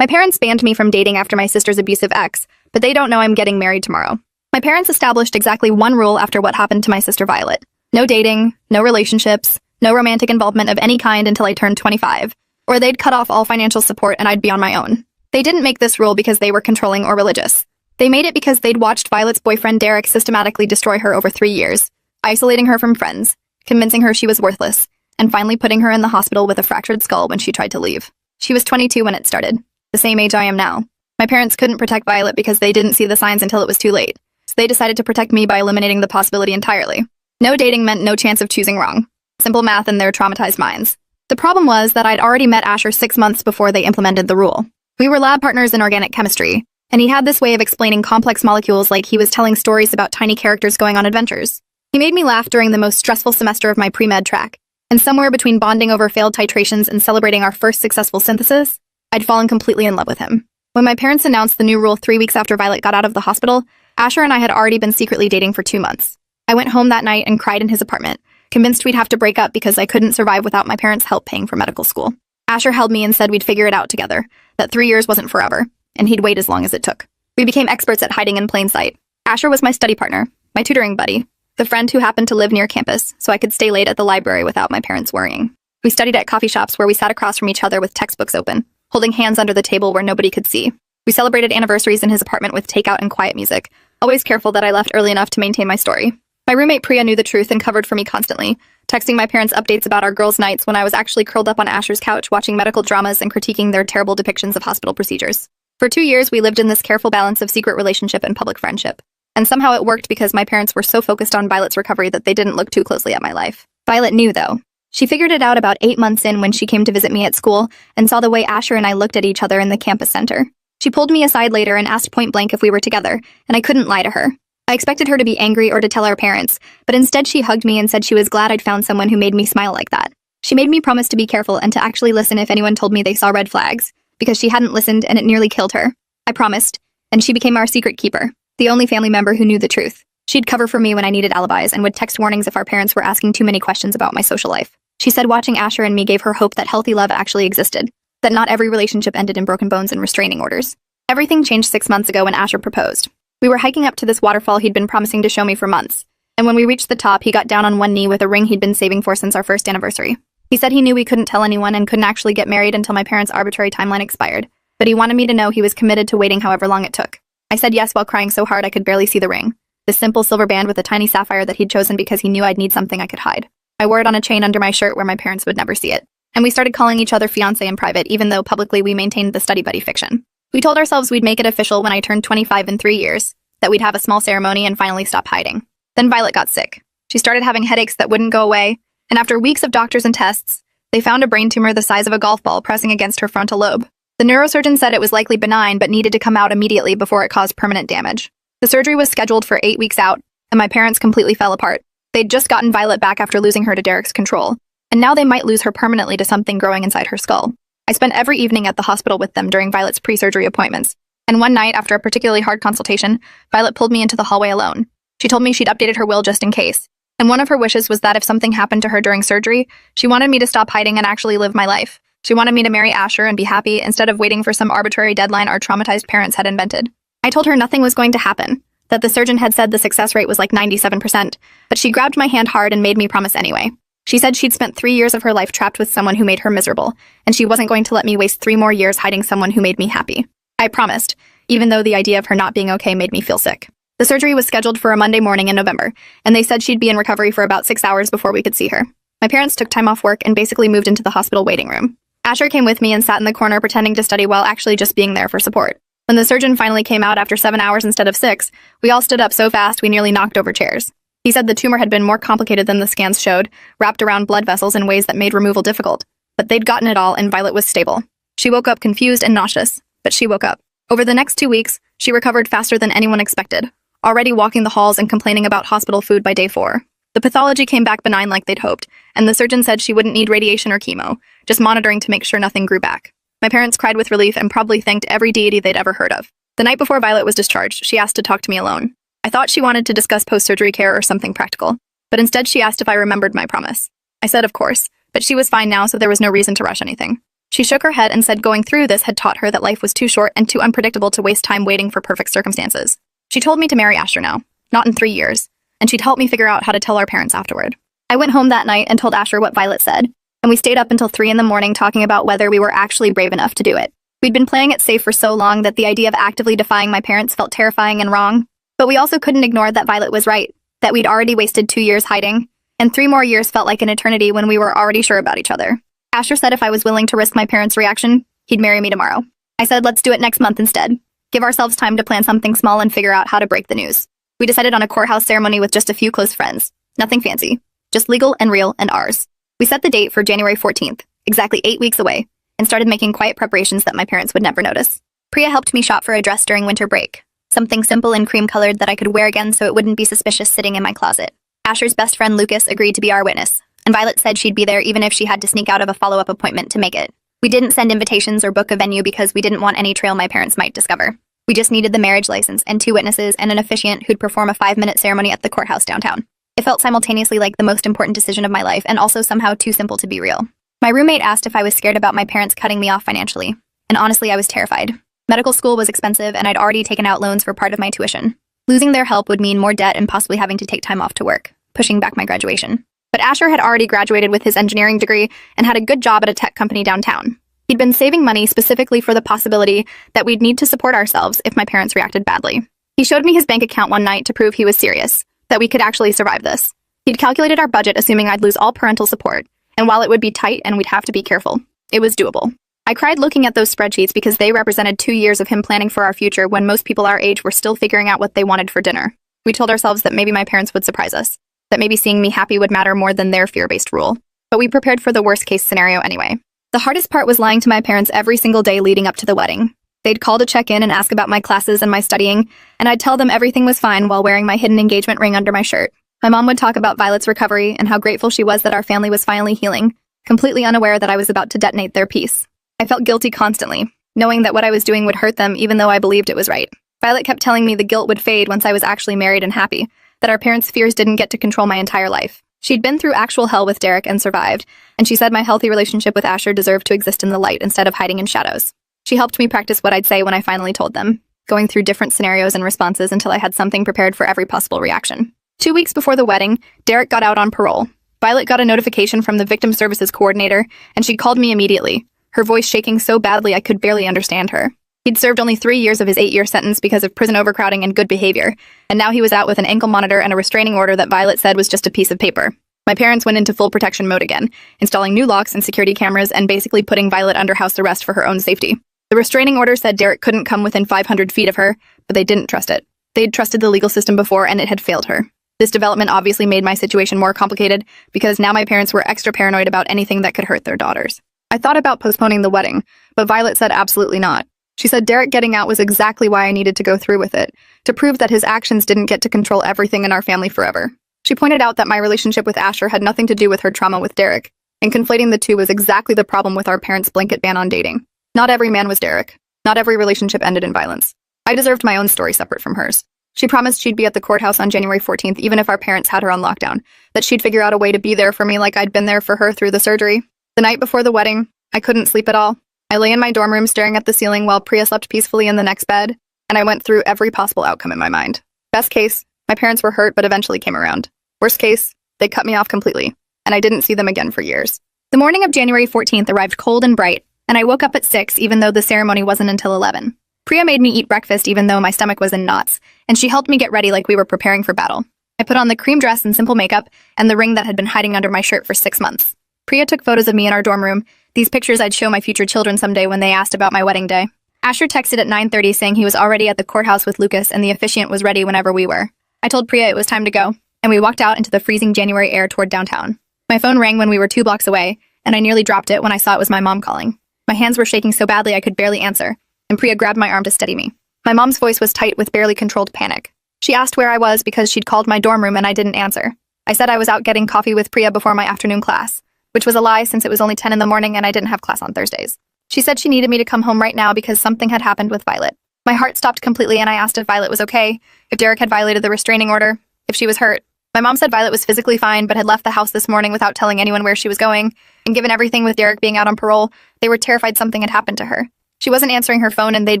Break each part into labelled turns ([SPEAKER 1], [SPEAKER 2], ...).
[SPEAKER 1] My parents banned me from dating after my sister's abusive ex, but they don't know I'm getting married tomorrow. My parents established exactly one rule after what happened to my sister Violet. No dating, no relationships, no romantic involvement of any kind until I turned 25, or they'd cut off all financial support and I'd be on my own. They didn't make this rule because they were controlling or religious. They made it because they'd watched Violet's boyfriend Derek systematically destroy her over 3 years, isolating her from friends, convincing her she was worthless, and finally putting her in the hospital with a fractured skull when she tried to leave. She was 22 when it started, the same age I am now. My parents couldn't protect Violet because they didn't see the signs until it was too late, so they decided to protect me by eliminating the possibility entirely. No dating meant no chance of choosing wrong. Simple math in their traumatized minds. The problem was that I'd already met Asher 6 months before they implemented the rule. We were lab partners in organic chemistry, and he had this way of explaining complex molecules like he was telling stories about tiny characters going on adventures. He made me laugh during the most stressful semester of my pre-med track, and somewhere between bonding over failed titrations and celebrating our first successful synthesis, I'd fallen completely in love with him. When my parents announced the new rule 3 weeks after Violet got out of the hospital, Asher and I had already been secretly dating for 2 months. I went home that night and cried in his apartment, convinced we'd have to break up because I couldn't survive without my parents' help paying for medical school. Asher held me and said we'd figure it out together, that 3 years wasn't forever, and he'd wait as long as it took. We became experts at hiding in plain sight. Asher was my study partner, my tutoring buddy, the friend who happened to live near campus, so I could stay late at the library without my parents worrying. We studied at coffee shops where we sat across from each other with textbooks open, holding hands under the table where nobody could see. We celebrated anniversaries in his apartment with takeout and quiet music, always careful that I left early enough to maintain my story. My roommate Priya knew the truth and covered for me constantly, texting my parents updates about our girls' nights when I was actually curled up on Asher's couch watching medical dramas and critiquing their terrible depictions of hospital procedures. For 2 years, we lived in this careful balance of secret relationship and public friendship. And somehow it worked because my parents were so focused on Violet's recovery that they didn't look too closely at my life. Violet knew, though. She figured it out about 8 months in when she came to visit me at school and saw the way Asher and I looked at each other in the campus center. She pulled me aside later and asked point blank if we were together, and I couldn't lie to her. I expected her to be angry or to tell our parents, but instead she hugged me and said she was glad I'd found someone who made me smile like that. She made me promise to be careful and to actually listen if anyone told me they saw red flags, because she hadn't listened and it nearly killed her. I promised, and she became our secret keeper, the only family member who knew the truth. She'd cover for me when I needed alibis and would text warnings if our parents were asking too many questions about my social life. She said watching Asher and me gave her hope that healthy love actually existed, that not every relationship ended in broken bones and restraining orders. Everything changed 6 months ago when Asher proposed. We were hiking up to this waterfall he'd been promising to show me for months, and when we reached the top, he got down on one knee with a ring he'd been saving for since our first anniversary. He said he knew we couldn't tell anyone and couldn't actually get married until my parents' arbitrary timeline expired, but he wanted me to know he was committed to waiting however long it took. I said yes while crying so hard I could barely see the ring, this simple silver band with a tiny sapphire that he'd chosen because he knew I'd need something I could hide. I wore it on a chain under my shirt where my parents would never see it, and we started calling each other fiancé in private even though publicly we maintained the study buddy fiction. We told ourselves we'd make it official when I turned 25 in 3 years, that we'd have a small ceremony and finally stop hiding. Then Violet got sick. She started having headaches that wouldn't go away, and after weeks of doctors and tests, they found a brain tumor the size of a golf ball pressing against her frontal lobe. The neurosurgeon said it was likely benign but needed to come out immediately before it caused permanent damage. The surgery was scheduled for 8 weeks out, and my parents completely fell apart. They'd just gotten Violet back after losing her to Derek's control, and now they might lose her permanently to something growing inside her skull. I spent every evening at the hospital with them during Violet's pre-surgery appointments, and one night, after a particularly hard consultation, Violet pulled me into the hallway alone. She told me she'd updated her will just in case, and one of her wishes was that if something happened to her during surgery, she wanted me to stop hiding and actually live my life. She wanted me to marry Asher and be happy instead of waiting for some arbitrary deadline our traumatized parents had invented. I told her nothing was going to happen, that the surgeon had said the success rate was like 97%, but she grabbed my hand hard and made me promise anyway. She said she'd spent 3 years of her life trapped with someone who made her miserable, and she wasn't going to let me waste 3 more years hiding someone who made me happy. I promised, even though the idea of her not being okay made me feel sick. The surgery was scheduled for a Monday morning in November, and they said she'd be in recovery for about 6 hours before we could see her. My parents took time off work and basically moved into the hospital waiting room. Asher came with me and sat in the corner pretending to study while actually just being there for support. When the surgeon finally came out after 7 hours instead of 6, we all stood up so fast we nearly knocked over chairs. He said the tumor had been more complicated than the scans showed, wrapped around blood vessels in ways that made removal difficult. But they'd gotten it all and Violet was stable. She woke up confused and nauseous, but she woke up. Over the next 2 weeks, she recovered faster than anyone expected, already walking the halls and complaining about hospital food by day 4. The pathology came back benign like they'd hoped, and the surgeon said she wouldn't need radiation or chemo, just monitoring to make sure nothing grew back. My parents cried with relief and probably thanked every deity they'd ever heard of. The night before Violet was discharged, she asked to talk to me alone. I thought she wanted to discuss post-surgery care or something practical, but instead she asked if I remembered my promise. I said of course, but she was fine now so there was no reason to rush anything. She shook her head and said going through this had taught her that life was too short and too unpredictable to waste time waiting for perfect circumstances. She told me to marry Asher now, not in 3 years, and she'd help me figure out how to tell our parents afterward. I went home that night and told Asher what Violet said, and we stayed up until 3 in the morning talking about whether we were actually brave enough to do it. We'd been playing it safe for so long that the idea of actively defying my parents felt terrifying and wrong, but we also couldn't ignore that Violet was right, that we'd already wasted 2 years hiding, and 3 more years felt like an eternity when we were already sure about each other. Asher said if I was willing to risk my parents' reaction, he'd marry me tomorrow. I said let's do it next month instead. Give ourselves time to plan something small and figure out how to break the news. We decided on a courthouse ceremony with just a few close friends. Nothing fancy. Just legal and real and ours. We set the date for January 14th, exactly 8 weeks away, and started making quiet preparations that my parents would never notice. Priya helped me shop for a dress during winter break. Something simple and cream-colored that I could wear again so it wouldn't be suspicious sitting in my closet. Asher's best friend Lucas agreed to be our witness, and Violet said she'd be there even if she had to sneak out of a follow-up appointment to make it. We didn't send invitations or book a venue because we didn't want any trail my parents might discover. We just needed the marriage license and 2 witnesses and an officiant who'd perform a 5-minute ceremony at the courthouse downtown. It felt simultaneously like the most important decision of my life and also somehow too simple to be real. My roommate asked if I was scared about my parents cutting me off financially, and honestly I was terrified. Medical school was expensive and I'd already taken out loans for part of my tuition. Losing their help would mean more debt and possibly having to take time off to work, pushing back my graduation. But Asher had already graduated with his engineering degree and had a good job at a tech company downtown. He'd been saving money specifically for the possibility that we'd need to support ourselves if my parents reacted badly. He showed me his bank account one night to prove he was serious, that we could actually survive this. He'd calculated our budget assuming I'd lose all parental support, and while it would be tight and we'd have to be careful, it was doable. I cried looking at those spreadsheets because they represented 2 years of him planning for our future when most people our age were still figuring out what they wanted for dinner. We told ourselves that maybe my parents would surprise us, that maybe seeing me happy would matter more than their fear-based rule. But we prepared for the worst-case scenario anyway. The hardest part was lying to my parents every single day leading up to the wedding. They'd call to check in and ask about my classes and my studying, and I'd tell them everything was fine while wearing my hidden engagement ring under my shirt. My mom would talk about Violet's recovery and how grateful she was that our family was finally healing, completely unaware that I was about to detonate their peace. I felt guilty constantly, knowing that what I was doing would hurt them even though I believed it was right. Violet kept telling me the guilt would fade once I was actually married and happy, that our parents' fears didn't get to control my entire life. She'd been through actual hell with Derek and survived, and she said my healthy relationship with Asher deserved to exist in the light instead of hiding in shadows. She helped me practice what I'd say when I finally told them, going through different scenarios and responses until I had something prepared for every possible reaction. 2 weeks before the wedding, Derek got out on parole. Violet got a notification from the victim services coordinator, and she called me immediately, her voice shaking so badly I could barely understand her. He'd served only 3 years of his 8-year sentence because of prison overcrowding and good behavior, and now he was out with an ankle monitor and a restraining order that Violet said was just a piece of paper. My parents went into full protection mode again, installing new locks and security cameras and basically putting Violet under house arrest for her own safety. The restraining order said Derek couldn't come within 500 feet of her, but they didn't trust it. They'd trusted the legal system before and it had failed her. This development obviously made my situation more complicated because now my parents were extra paranoid about anything that could hurt their daughters. I thought about postponing the wedding, but Violet said absolutely not. She said Derek getting out was exactly why I needed to go through with it, to prove that his actions didn't get to control everything in our family forever. She pointed out that my relationship with Asher had nothing to do with her trauma with Derek, and conflating the two was exactly the problem with our parents' blanket ban on dating. Not every man was Derek. Not every relationship ended in violence. I deserved my own story separate from hers. She promised she'd be at the courthouse on January 14th even if our parents had her on lockdown, that she'd figure out a way to be there for me like I'd been there for her through the surgery. The night before the wedding, I couldn't sleep at all. I lay in my dorm room staring at the ceiling while Priya slept peacefully in the next bed, and I went through every possible outcome in my mind. Best case, my parents were hurt but eventually came around. Worst case, they cut me off completely, and I didn't see them again for years. The morning of January 14th arrived cold and bright, and I woke up at 6 even though the ceremony wasn't until 11. Priya made me eat breakfast even though my stomach was in knots, and she helped me get ready like we were preparing for battle. I put on the cream dress and simple makeup, and the ring that had been hiding under my shirt for 6 months. Priya took photos of me in our dorm room, these pictures I'd show my future children someday when they asked about my wedding day. Asher texted at 9:30 saying he was already at the courthouse with Lucas and the officiant was ready whenever we were. I told Priya it was time to go, and we walked out into the freezing January air toward downtown. My phone rang when we were 2 blocks away, and I nearly dropped it when I saw it was my mom calling. My hands were shaking so badly I could barely answer, and Priya grabbed my arm to steady me. My mom's voice was tight with barely controlled panic. She asked where I was because she'd called my dorm room and I didn't answer. I said I was out getting coffee with Priya before my afternoon class, which was a lie since it was only 10 in the morning and I didn't have class on Thursdays. She said she needed me to come home right now because something had happened with Violet. My heart stopped completely and I asked if Violet was okay, if Derek had violated the restraining order, if she was hurt. My mom said Violet was physically fine but had left the house this morning without telling anyone where she was going, And given everything with Derek being out on parole, they were terrified something had happened to her. She wasn't answering her phone and they'd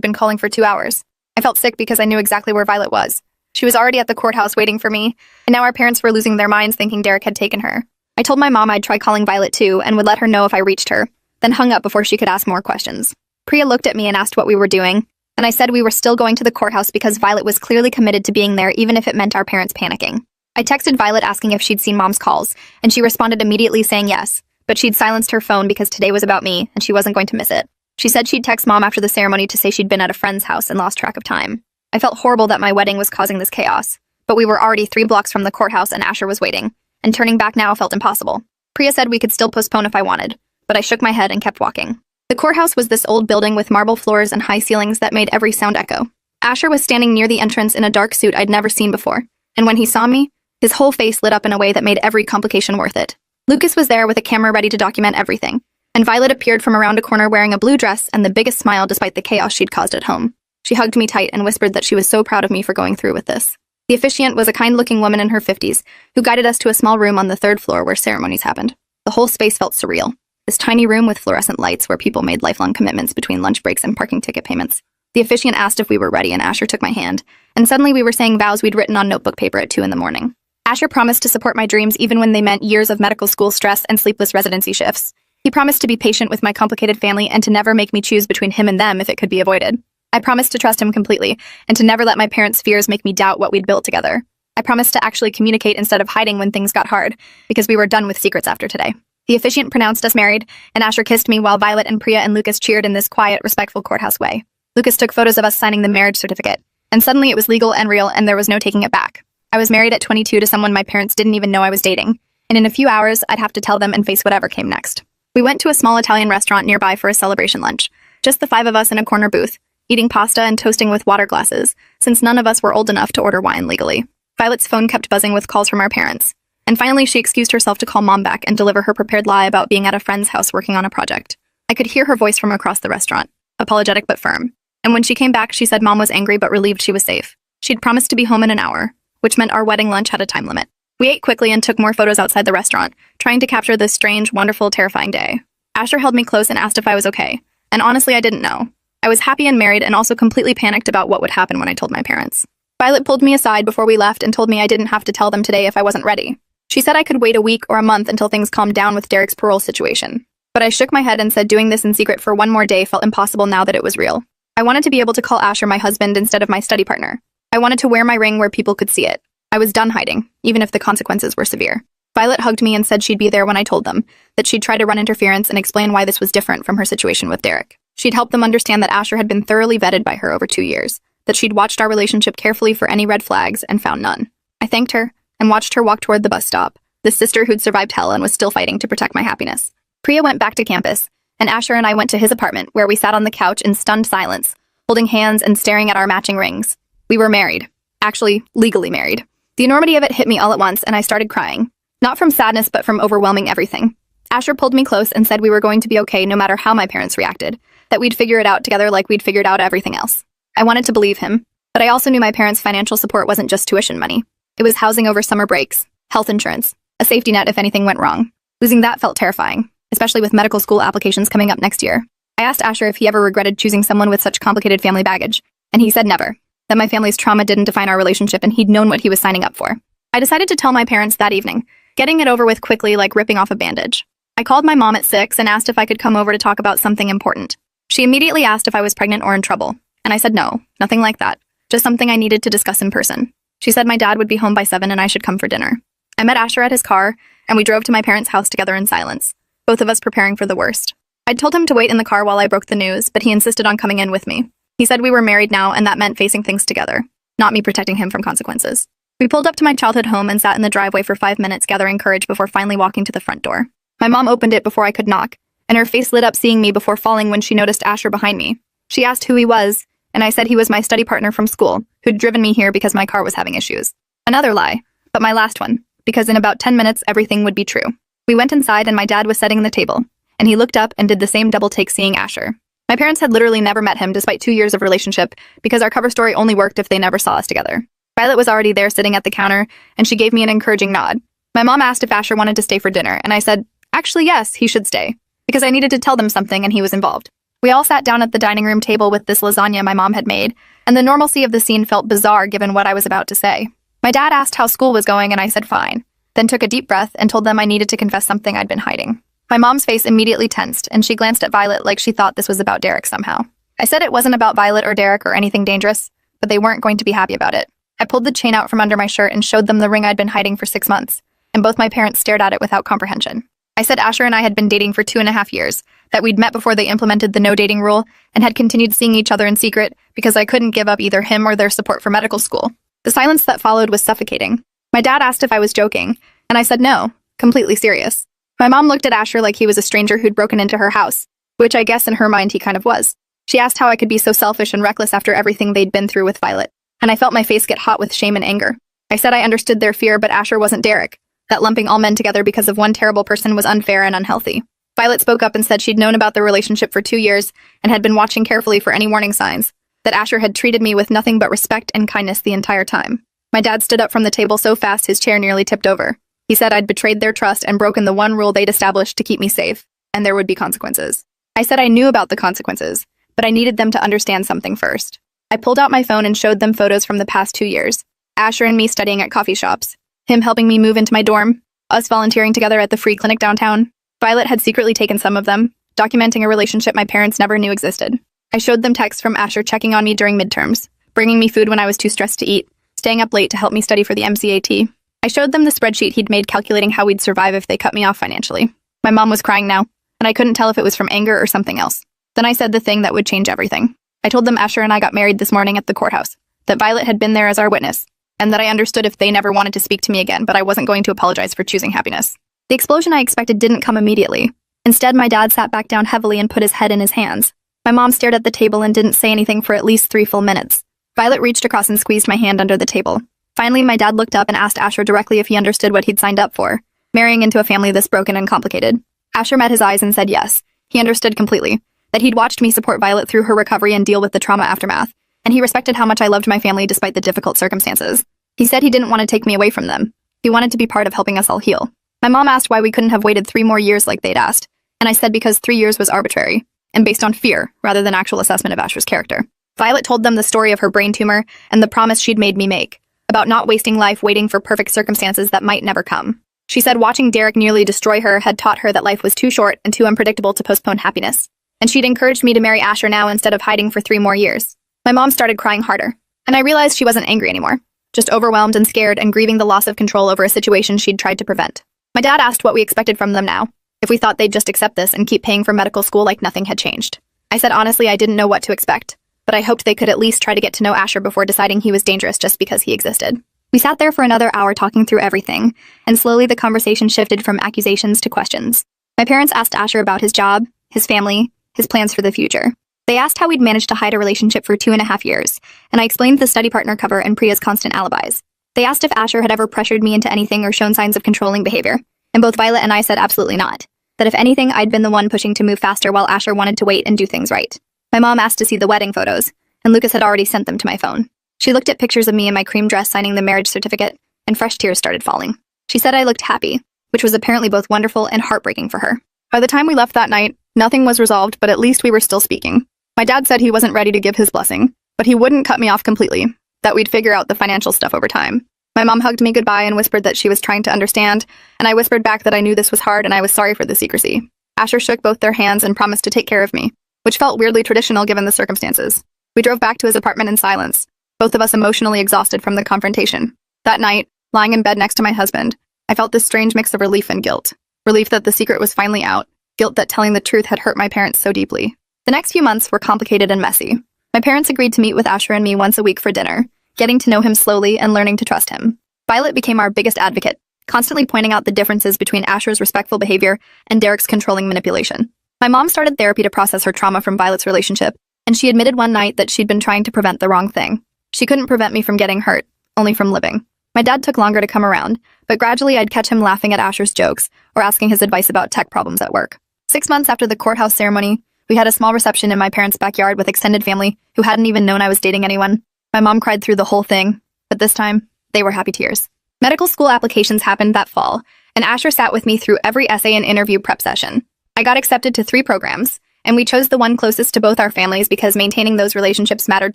[SPEAKER 1] been calling for 2 hours. I felt sick because I knew exactly where Violet was. She was already at the courthouse waiting for me, and now our parents were losing their minds thinking Derek had taken her. I told my mom I'd try calling Violet too and would let her know if I reached her, then hung up before she could ask more questions. Priya looked at me and asked what we were doing, and I said we were still going to the courthouse because Violet was clearly committed to being there even if it meant our parents panicking. I texted Violet asking if she'd seen Mom's calls, and she responded immediately saying yes, but she'd silenced her phone because today was about me and she wasn't going to miss it. She said she'd text Mom after the ceremony to say she'd been at a friend's house and lost track of time. I felt horrible that my wedding was causing this chaos, but we were already 3 blocks from the courthouse and Asher was waiting, and turning back now felt impossible. Priya said we could still postpone if I wanted, but I shook my head and kept walking. The courthouse was this old building with marble floors and high ceilings that made every sound echo. Asher was standing near the entrance in a dark suit I'd never seen before, and when he saw me, his whole face lit up in a way that made every complication worth it. Lucas was there with a camera ready to document everything, and Violet appeared from around a corner wearing a blue dress and the biggest smile despite the chaos she'd caused at home. She hugged me tight and whispered that she was so proud of me for going through with this. The officiant was a kind-looking woman in her 50s who guided us to a small room on the 3rd floor where ceremonies happened. The whole space felt surreal. This tiny room with fluorescent lights where people made lifelong commitments between lunch breaks and parking ticket payments. The officiant asked if we were ready and Asher took my hand, and suddenly we were saying vows we'd written on notebook paper at 2 in the morning. Asher promised to support my dreams even when they meant years of medical school stress and sleepless residency shifts. He promised to be patient with my complicated family and to never make me choose between him and them if it could be avoided. I promised to trust him completely and to never let my parents' fears make me doubt what we'd built together. I promised to actually communicate instead of hiding when things got hard, because we were done with secrets after today. The officiant pronounced us married, and Asher kissed me while Violet and Priya and Lucas cheered in this quiet, respectful courthouse way. Lucas took photos of us signing the marriage certificate, and suddenly it was legal and real and there was no taking it back. I was married at 22 to someone my parents didn't even know I was dating, and in a few hours I'd have to tell them and face whatever came next. We went to a small Italian restaurant nearby for a celebration lunch, just the 5 of us in a corner booth, eating pasta and toasting with water glasses, since none of us were old enough to order wine legally. Violet's phone kept buzzing with calls from our parents, and finally she excused herself to call Mom back and deliver her prepared lie about being at a friend's house working on a project. I could hear her voice from across the restaurant, apologetic but firm, and when she came back she said Mom was angry but relieved she was safe. She'd promised to be home in an hour, which meant our wedding lunch had a time limit. We ate quickly and took more photos outside the restaurant, trying to capture this strange, wonderful, terrifying day. Asher held me close and asked if I was okay, and honestly I didn't know. I was happy and married and also completely panicked about what would happen when I told my parents. Violet pulled me aside before we left and told me I didn't have to tell them today if I wasn't ready. She said I could wait a week or a month until things calmed down with Derek's parole situation. But I shook my head and said doing this in secret for one more day felt impossible now that it was real. I wanted to be able to call Asher my husband instead of my study partner. I wanted to wear my ring where people could see it. I was done hiding, even if the consequences were severe. Violet hugged me and said she'd be there when I told them, that she'd try to run interference and explain why this was different from her situation with Derek. She'd help them understand that Asher had been thoroughly vetted by her over 2 years, that she'd watched our relationship carefully for any red flags and found none. I thanked her and watched her walk toward the bus stop, the sister who'd survived hell and was still fighting to protect my happiness. Priya went back to campus, and Asher and I went to his apartment where we sat on the couch in stunned silence, holding hands and staring at our matching rings. We were married. Actually, legally married. The enormity of it hit me all at once and I started crying. Not from sadness, but from overwhelming everything. Asher pulled me close and said we were going to be okay no matter how my parents reacted, that we'd figure it out together like we'd figured out everything else. I wanted to believe him, but I also knew my parents' financial support wasn't just tuition money. It was housing over summer breaks, health insurance, a safety net if anything went wrong. Losing that felt terrifying, especially with medical school applications coming up next year. I asked Asher if he ever regretted choosing someone with such complicated family baggage, and he said never, that my family's trauma didn't define our relationship and he'd known what he was signing up for. I decided to tell my parents that evening, getting it over with quickly like ripping off a bandage. I called my mom at 6 and asked if I could come over to talk about something important. She immediately asked if I was pregnant or in trouble, and I said no, nothing like that, just something I needed to discuss in person. She said my dad would be home by 7 and I should come for dinner. I met Asher at his car, and we drove to my parents' house together in silence, both of us preparing for the worst. I'd told him to wait in the car while I broke the news, but he insisted on coming in with me. He said we were married now and that meant facing things together, not me protecting him from consequences. We pulled up to my childhood home and sat in the driveway for 5 minutes gathering courage before finally walking to the front door. My mom opened it before I could knock, and her face lit up seeing me before falling when she noticed Asher behind me. She asked who he was, and I said he was my study partner from school, who'd driven me here because my car was having issues. Another lie, but my last one, because in about 10 minutes everything would be true. We went inside and my dad was setting the table, and he looked up and did the same double take seeing Asher. My parents had literally never met him despite 2 years of relationship because our cover story only worked if they never saw us together. Violet was already there sitting at the counter, and she gave me an encouraging nod. My mom asked if Asher wanted to stay for dinner, and I said, Actually, yes, he should stay, because I needed to tell them something and he was involved. We all sat down at the dining room table with this lasagna my mom had made, and the normalcy of the scene felt bizarre given what I was about to say. My dad asked how school was going and I said fine, then took a deep breath and told them I needed to confess something I'd been hiding. My mom's face immediately tensed, and she glanced at Violet like she thought this was about Derek somehow. I said it wasn't about Violet or Derek or anything dangerous, but they weren't going to be happy about it. I pulled the chain out from under my shirt and showed them the ring I'd been hiding for 6 months, and both my parents stared at it without comprehension. I said Asher and I had been dating for 2.5 years, that we'd met before they implemented the no dating rule, and had continued seeing each other in secret because I couldn't give up either him or their support for medical school. The silence that followed was suffocating. My dad asked if I was joking, and I said no, completely serious. My mom looked at Asher like he was a stranger who'd broken into her house, which I guess in her mind he kind of was. She asked how I could be so selfish and reckless after everything they'd been through with Violet, and I felt my face get hot with shame and anger. I said I understood their fear, but Asher wasn't Derek, that lumping all men together because of one terrible person was unfair and unhealthy. Violet spoke up and said she'd known about the relationship for 2 years and had been watching carefully for any warning signs, that Asher had treated me with nothing but respect and kindness the entire time. My dad stood up from the table so fast his chair nearly tipped over. He said I'd betrayed their trust and broken the one rule they'd established to keep me safe, and there would be consequences. I said I knew about the consequences, but I needed them to understand something first. I pulled out my phone and showed them photos from the past 2 years. Asher and me studying at coffee shops, him helping me move into my dorm, us volunteering together at the free clinic downtown. Violet had secretly taken some of them, documenting a relationship my parents never knew existed. I showed them texts from Asher checking on me during midterms, bringing me food when I was too stressed to eat, staying up late to help me study for the MCAT. I showed them the spreadsheet he'd made calculating how we'd survive if they cut me off financially. My mom was crying now, and I couldn't tell if it was from anger or something else. Then I said the thing that would change everything. I told them Asher and I got married this morning at the courthouse, that Violet had been there as our witness, and that I understood if they never wanted to speak to me again, but I wasn't going to apologize for choosing happiness. The explosion I expected didn't come immediately. Instead, my dad sat back down heavily and put his head in his hands. My mom stared at the table and didn't say anything for at least 3 full minutes. Violet reached across and squeezed my hand under the table. Finally, my dad looked up and asked Asher directly if he understood what he'd signed up for, marrying into a family this broken and complicated. Asher met his eyes and said yes. He understood completely, that he'd watched me support Violet through her recovery and deal with the trauma aftermath, and he respected how much I loved my family despite the difficult circumstances. He said he didn't want to take me away from them. He wanted to be part of helping us all heal. My mom asked why we couldn't have waited 3 more years like they'd asked, and I said because 3 years was arbitrary, and based on fear rather than actual assessment of Asher's character. Violet told them the story of her brain tumor and the promise she'd made me make, about not wasting life waiting for perfect circumstances that might never come. She said watching Derek nearly destroy her had taught her that life was too short and too unpredictable to postpone happiness, and she'd encouraged me to marry Asher now instead of hiding for 3 more years. My mom started crying harder, and I realized she wasn't angry anymore, just overwhelmed and scared and grieving the loss of control over a situation she'd tried to prevent. My dad asked what we expected from them now, if we thought they'd just accept this and keep paying for medical school like nothing had changed. I said honestly I didn't know what to expect, but I hoped they could at least try to get to know Asher before deciding he was dangerous just because he existed. We sat there for another hour talking through everything, and slowly the conversation shifted from accusations to questions. My parents asked Asher about his job, his family, his plans for the future. They asked how we'd managed to hide a relationship for 2.5 years, and I explained the study partner cover and Priya's constant alibis. They asked if Asher had ever pressured me into anything or shown signs of controlling behavior, and both Violet and I said absolutely not. That if anything, I'd been the one pushing to move faster while Asher wanted to wait and do things right. My mom asked to see the wedding photos, and Lucas had already sent them to my phone. She looked at pictures of me in my cream dress signing the marriage certificate, and fresh tears started falling. She said I looked happy, which was apparently both wonderful and heartbreaking for her. By the time we left that night, nothing was resolved, but at least we were still speaking. My dad said he wasn't ready to give his blessing, but he wouldn't cut me off completely, that we'd figure out the financial stuff over time. My mom hugged me goodbye and whispered that she was trying to understand, and I whispered back that I knew this was hard and I was sorry for the secrecy. Asher shook both their hands and promised to take care of me, which felt weirdly traditional given the circumstances. We drove back to his apartment in silence, both of us emotionally exhausted from the confrontation. That night, lying in bed next to my husband, I felt this strange mix of relief and guilt. Relief that the secret was finally out, guilt that telling the truth had hurt my parents so deeply. The next few months were complicated and messy. My parents agreed to meet with Asher and me once a week for dinner, getting to know him slowly and learning to trust him. Violet became our biggest advocate, constantly pointing out the differences between Asher's respectful behavior and Derek's controlling manipulation. My mom started therapy to process her trauma from Violet's relationship, and she admitted one night that she'd been trying to prevent the wrong thing. She couldn't prevent me from getting hurt, only from living. My dad took longer to come around, but gradually I'd catch him laughing at Asher's jokes or asking his advice about tech problems at work. 6 months after the courthouse ceremony, we had a small reception in my parents' backyard with extended family who hadn't even known I was dating anyone. My mom cried through the whole thing, but this time, they were happy tears. Medical school applications happened that fall, and Asher sat with me through every essay and interview prep session. I got accepted to 3 programs, and we chose the one closest to both our families because maintaining those relationships mattered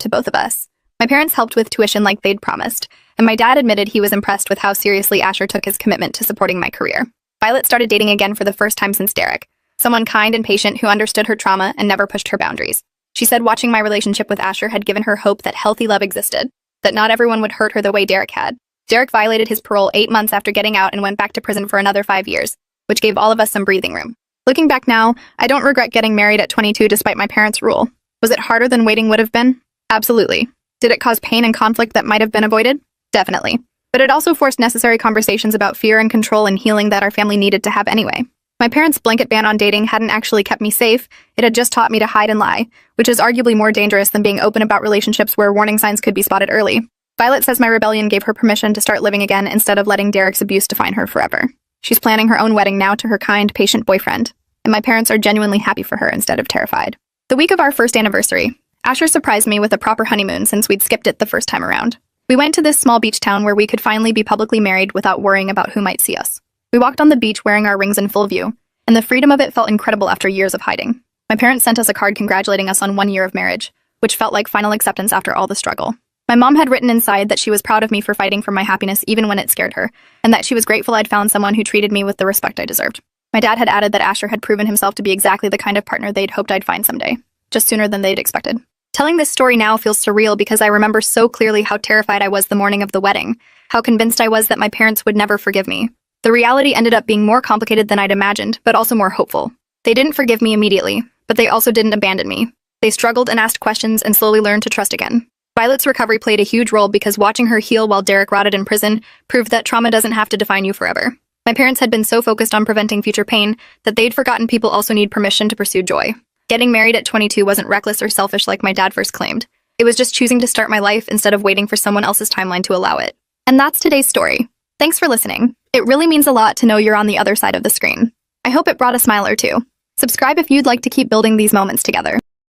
[SPEAKER 1] to both of us. My parents helped with tuition like they'd promised, and my dad admitted he was impressed with how seriously Asher took his commitment to supporting my career. Violet started dating again for the first time since Derek, someone kind and patient who understood her trauma and never pushed her boundaries. She said watching my relationship with Asher had given her hope that healthy love existed, that not everyone would hurt her the way Derek had. Derek violated his parole 8 months after getting out and went back to prison for another 5 years, which gave all of us some breathing room. Looking back now, I don't regret getting married at 22 despite my parents' rule. Was it harder than waiting would have been? Absolutely. Did it cause pain and conflict that might have been avoided? Definitely. But it also forced necessary conversations about fear and control and healing that our family needed to have anyway. My parents' blanket ban on dating hadn't actually kept me safe, it had just taught me to hide and lie, which is arguably more dangerous than being open about relationships where warning signs could be spotted early. Violet says my rebellion gave her permission to start living again instead of letting Derek's abuse define her forever. She's planning her own wedding now to her kind, patient boyfriend, and my parents are genuinely happy for her instead of terrified. The week of our first anniversary, Asher surprised me with a proper honeymoon since we'd skipped it the first time around. We went to this small beach town where we could finally be publicly married without worrying about who might see us. We walked on the beach wearing our rings in full view, and the freedom of it felt incredible after years of hiding. My parents sent us a card congratulating us on 1 year of marriage, which felt like final acceptance after all the struggle. My mom had written inside that she was proud of me for fighting for my happiness even when it scared her, and that she was grateful I'd found someone who treated me with the respect I deserved. My dad had added that Asher had proven himself to be exactly the kind of partner they'd hoped I'd find someday, just sooner than they'd expected. Telling this story now feels surreal because I remember so clearly how terrified I was the morning of the wedding, how convinced I was that my parents would never forgive me. The reality ended up being more complicated than I'd imagined, but also more hopeful. They didn't forgive me immediately, but they also didn't abandon me. They struggled and asked questions and slowly learned to trust again. Violet's recovery played a huge role because watching her heal while Derek rotted in prison proved that trauma doesn't have to define you forever. My parents had been so focused on preventing future pain that they'd forgotten people also need permission to pursue joy. Getting married at 22 wasn't reckless or selfish like my dad first claimed. It was just choosing to start my life instead of waiting for someone else's timeline to allow it. And that's today's story. Thanks for listening. It really means a lot to know you're on the other side of the screen. I hope it brought a smile or two. Subscribe if you'd like to keep building these moments together.